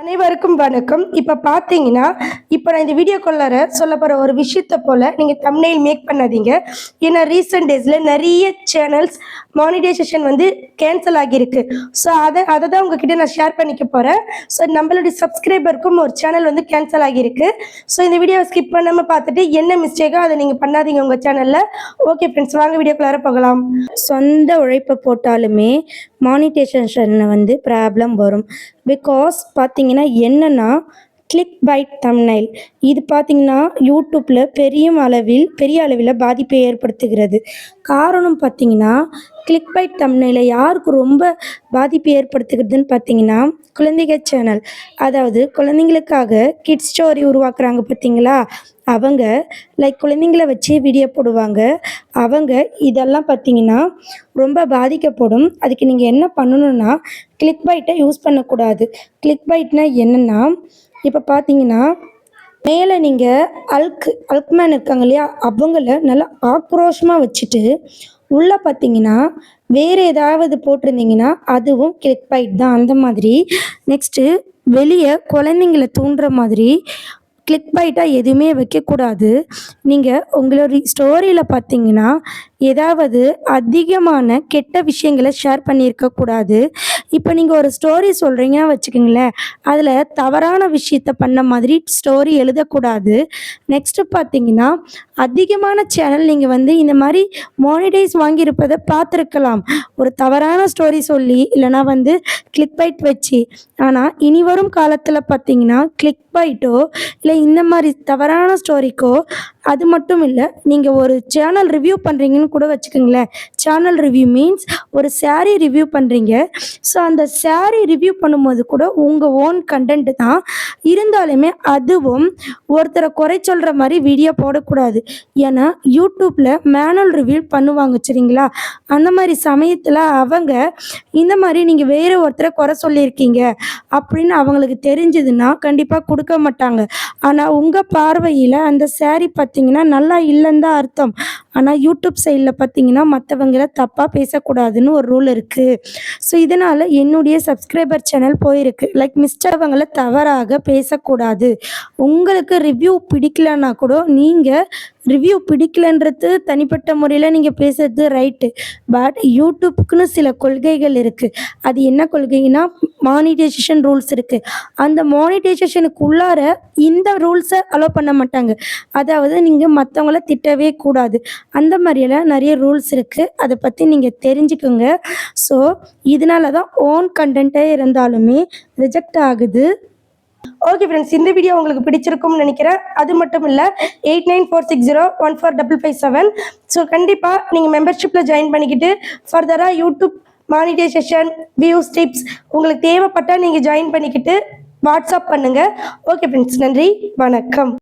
அனைவருக்கும் வணக்கம். இப்போ பார்த்தீங்கன்னா, இப்போ நான் இந்த வீடியோக்குள்ளார சொல்லப் போற ஒரு விஷயத்த போல நீங்க தம்ப்நெயில் மேக் பண்ணாதீங்க. ஏன்னா ரீசென்ட் டேஸ்ல நிறைய சேனல்ஸ் மானிடைசேஷன் வந்து கேன்சல் ஆகியிருக்கு. ஸோ அதை தான் உங்ககிட்ட நான் ஷேர் பண்ணிக்க போறேன். ஸோ நம்மளுடைய சப்ஸ்கிரைபருக்கும் ஒரு சேனல் வந்து கேன்சல் ஆகியிருக்கு. ஸோ இந்த வீடியோவை ஸ்கிப் பண்ணாம பார்த்துட்டு என்ன மிஸ்டேக்கோ அதை நீங்க பண்ணாதீங்க உங்க சேனல்ல. ஓகே ஃப்ரெண்ட்ஸ், வாங்க வீடியோக்குள்ளார போகலாம். சொந்த உழைப்பை போட்டாலுமே மானிட்டைசேஷன் வந்து ப்ராப்ளம் வரும். பிகாஸ் பார்த்தீங்கன்னா என்னென்னா கிளிக் பைட் தம்ப்நெயில் இது பார்த்தீங்கன்னா யூடியூப்பில் பெரிய அளவில் பாதிப்பை ஏற்படுத்துகிறது. காரணம் பார்த்தீங்கன்னா கிளிக் பைட் தம்ப்நெயிலை யாருக்கு ரொம்ப பாதிப்பு ஏற்படுத்துகிறதுன்னு பார்த்தீங்கன்னா குழந்தைகள் சேனல், அதாவது குழந்தைங்களுக்காக கிட்ஸ் ஸ்டோரி உருவாக்குறாங்க பார்த்தீங்களா, அவங்க லைக் குழந்தைங்கள வச்சு வீடியோ போடுவாங்க. அவங்க இதெல்லாம் பார்த்தீங்கன்னா ரொம்ப பாதிக்கப்படும். அதுக்கு நீங்கள் என்ன பண்ணணுன்னா கிளிக் பைட்டை யூஸ் பண்ணக்கூடாது. கிளிக் பைட்னா என்னென்னா, இப்போ பார்த்தீங்கன்னா மேலே நீங்கள் அல்க்மேன் இருக்காங்க இல்லையா, அவங்கள நல்லா ஆக்ரோஷமாக வச்சுட்டு உள்ளே பார்த்தீங்கன்னா வேறு ஏதாவது போட்டிருந்தீங்கன்னா அதுவும் கிளிக் பைட் தான். அந்த மாதிரி நெக்ஸ்ட்டு வெளியே குழந்தைங்கள தூண்டுற மாதிரி கிளிக் பைட்டாக எதுவுமே வைக்கக்கூடாது. நீங்கள் உங்களோட ஸ்டோரியில் பார்த்தீங்கன்னா ஏதாவது அதிகமான கெட்ட விஷயங்களை ஷேர் பண்ணியிருக்கக்கூடாது. இப்போ நீங்கள் ஒரு ஸ்டோரி சொல்கிறீங்கன்னா வச்சுக்கோங்களேன், அதில் தவறான விஷயத்த பண்ண மாதிரி ஸ்டோரி எழுதக்கூடாது. நெக்ஸ்ட்டு பார்த்தீங்கன்னா அதிகமான சேனல் நீங்கள் வந்து இந்த மாதிரி மானிடைஸ் வாங்கியிருப்பதை பார்த்துருக்கலாம், ஒரு தவறான ஸ்டோரி சொல்லி இல்லைனா வந்து கிளிக் பைட் வச்சு. ஆனால் இனி வரும் காலத்தில் பார்த்தீங்கன்னா கிளிக் பைட்டோ இல்லை இந்த மாதிரி தவறான ஸ்டோரிக்கோ, அது மட்டும் இல்லை, நீங்கள் ஒரு சேனல் ரிவ்யூ பண்ணுறீங்கன்னு கூட வச்சுக்கோங்களேன். சேனல் ரிவ்யூ மீன்ஸ் ஒரு சாரீ ரிவ்யூ பண்ணுறீங்க. ஸோ அந்த சாரீ ரிவ்யூ பண்ணும்போது கூட உங்கள் ஓன் கண்டென்ட் தான் இருந்தாலுமே அதுவும் ஒருத்தரை குறை சொல்கிற மாதிரி வீடியோ போடக்கூடாது. ஏன்னா யூடியூப்பில் மேனுவல் ரிவ்யூ பண்ணுவாங்க சரிங்களா. அந்த மாதிரி சமயத்தில் அவங்க இந்த மாதிரி நீங்கள் வேறு ஒருத்தரை குறை சொல்லியிருக்கீங்க அப்படின்னு அவங்களுக்கு தெரிஞ்சதுன்னா கண்டிப்பாக கொடுக்க மாட்டாங்க. ஆனால் உங்கள் பார்வையில் அந்த சாரீ பார்த்தீங்கன்னா நல்லா இல்லைன்னு தான் அர்த்தம். ஆனால் யூடியூப் சைடில் பார்த்தீங்கன்னா மற்றவங்கள தப்பாக பேசக்கூடாதுன்னு ஒரு ரூல் இருக்குது. ஸோ இதனால் என்னுடைய சப்ஸ்கிரைபர் சேனல் போயிருக்கு. லைக் மிஸ்டவங்களை தவறாக பேசக்கூடாது. உங்களுக்கு ரிவ்யூ பிடிக்கலன்னா கூட நீங்கள் ரிவ்யூ பிடிக்கலன்றது தனிப்பட்ட முறையில் நீங்கள் பேசுகிறது ரைட்டு. பட் யூடியூப்புக்குன்னு சில கொள்கைகள் இருக்குது. அது என்ன கொள்கைன்னா மானிடைசேஷன் ரூல்ஸ் இருக்குது. அந்த மானிடைசேஷனுக்கு உள்ளார இந்த ரூல்ஸை அலோவ் பண்ண மாட்டாங்க. அதாவது நீங்கள் மற்றவங்கள திட்டவே கூடாது. அந்த மாதிரியெல்லாம் நிறைய ரூல்ஸ் இருக்குது. அதை பற்றி நீங்கள் தெரிஞ்சுக்கோங்க. ஸோ இதனால தான் ஓன் கண்டென்ட்டே இருந்தாலுமே ரிஜெக்ட் ஆகுது. ஓகே ஃப்ரெண்ட்ஸ், இந்த வீடியோ உங்களுக்கு பிடிச்சிருக்கும்னு நினைக்கிறேன். அது மட்டும் இல்லை 8946014557. ஸோ கண்டிப்பாக நீங்கள் மெம்பர்ஷிப்பில் ஜாயின் பண்ணிக்கிட்டு ஃபர்தராக யூடியூப் மானிடைசேஷன் வியூஸ் டிப்ஸ் உங்களுக்கு தேவைப்பட்டால் நீங்கள் ஜாயின் பண்ணிக்கிட்டு வாட்ஸ்அப் பண்ணுங்கள். ஓகே ஃப்ரெண்ட்ஸ், நன்றி, வணக்கம்.